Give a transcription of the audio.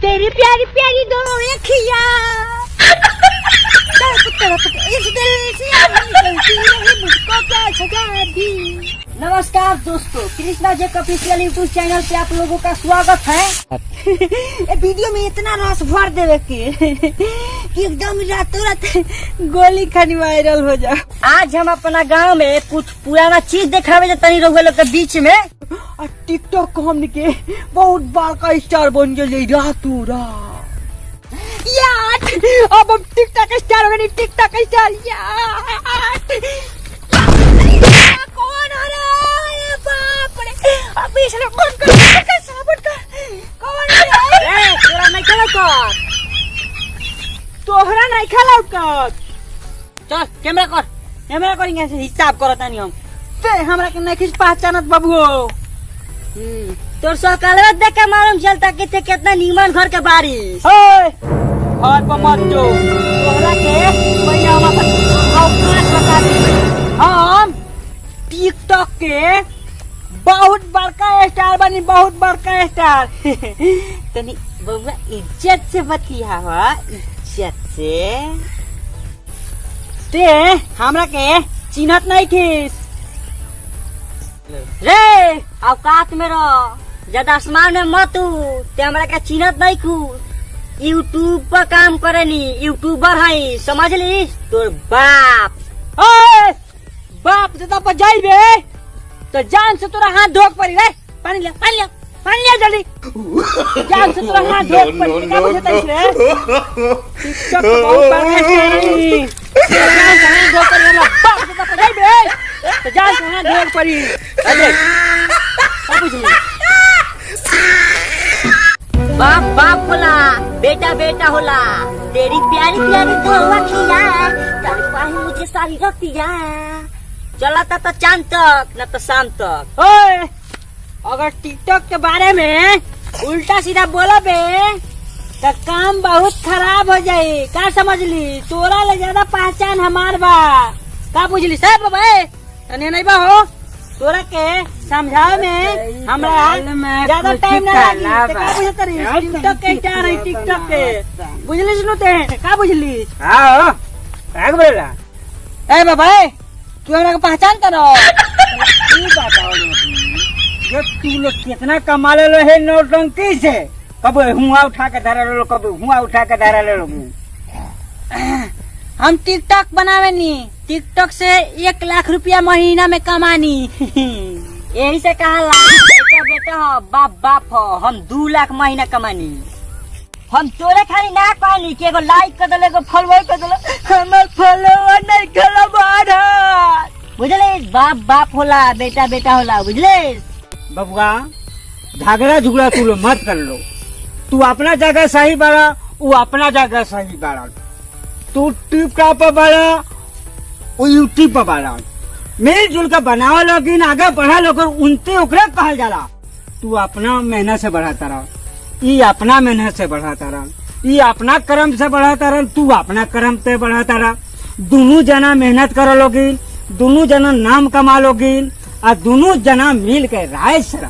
तेरी प्यारी प्यारी दो अखियां इस दिल से मुझको क्या सजा दी। नमस्कार दोस्तों, Krishna ji official YouTube channel पे आप लोगों का स्वागत है। वीडियो में इतना रस भर देवे कि एकदम रातों रात गोली खानी वायरल हो जाए। आज हम अपना गांव में कुछ पुराना चीज दिखावे जो तनी रहुए लोग के बीच में। और टिकटॉक को हमने के बहुत बड़ा स्टार बन गए रातों रात यार। अब हम टिकटॉक स्टार हो गए, टिकटॉक स्टार यार। कौन आ रहा है? बाप रे, अब इसने कौन कर साबुन का कौन है? तोरा नहीं खेला कर, तोहरा नहीं खेला कर। चल कैमरा करेंगे से हिसाब करो तानी हम। ते हमरा के नहीं किस पहचानत बाबू। तोर सकालवा देख के मालूम चलता कि ते कितना नीमन घर के बारिश। ओए घर पर मत जो, तोहरा के पहले हम अपन औकात बता दी। हम टिकटॉक के बहुत बड़का स्टार बनी, बहुत बड़का स्टार। तनी बउआ इज्जत से बतिया हुआ, इज्जत से। ते हमरा के चिन्हत नहीं थीस रे, औकात में रह, ज्यादा आसमान में मत ते हमरा के चिन्हत नहीं खू। यूट्यूब पर काम करेनी, यूट्यूबर है, समझ ली? तोर बाप बाप दादा पर जाइबे तो जान से तोरा हाथ धोक पड़ी रे। पानी ले जल्दी। जान से तोरा हाथ धोक पड़ी। क्या बुझता है रे? टिकटॉक बहुत बड़ा है। जान से हाथ धोक पड़ी, बाप दादा पर जाइबे तो जान से हाथ धोक पड़ी। अरे क्या बुझली? बाप बाप होला, बेटा बेटा होला। तेरी प्यारी प्यारी दो अखियां तेरे पास मुझे सारी रतिया। चला था तो चांद तक न तो शाम तक। ओए, अगर टिकटॉक के बारे में उल्टा सीधा बोला बे तो काम बहुत खराब हो जाये। क्या समझ ली? तोरा ले ज्यादा पहचान हमार बा। का बुझली साहब बाबा? तने नहीं बा हो, तोरा के समझाओ में हमरा ज्यादा टाइम ना लगी। का बुझत रे? टिकटॉक के स्टार है, टिकटॉक के बुझली सुनो ते? का बुझली? हां का बोला? ए बाबा तू हमरा को पहचान करो। तू बताओ ये तू लोग कितना कमा ले लो है नौटंकी से। कब हुआ उठा के धरा लो, कब हुआ उठा के धरा ले लो। हम टिकटॉक बनावे नी, टिकटॉक से 1 लाख रुपया महीना में कमानी। यही से कहा बेटा बेटा हो, बाप बाप हो। हम 2 लाख महीना कमानी। हम तोरे खाली ना कहनी कि एगो लाइक कर दले, एगो फॉलोअर कर दले। हमर फॉलोअर नहीं कला बाढ़ा, बुझले? बाप बाप होला, बेटा बेटा होला, बुझले? बबुआ झगड़ा झुगड़ा तू लो मत कर लो। तू अपना जगह सही बाड़ा, वो अपना जगह सही बाड़ा। तू टिकटॉक पर बाड़ा, वो यूट्यूब पर बाड़ा। मिलजुल कर बनावा लोगिन, आगे बढ़ा लोग, उनते ओकरे कहल जाला। तू अपना मेहनत से बढ़ाता रह, ये अपना मेहनत से बढ़ाता रह, ये अपना कर्म से बढ़ाता रह, तू अपना कर्म से बढ़ाता रह। दोनों जना मेहनत करो लोगिन, दोनों जना नाम कमा लोगिन, और दोनों जना मिल के राय से रह।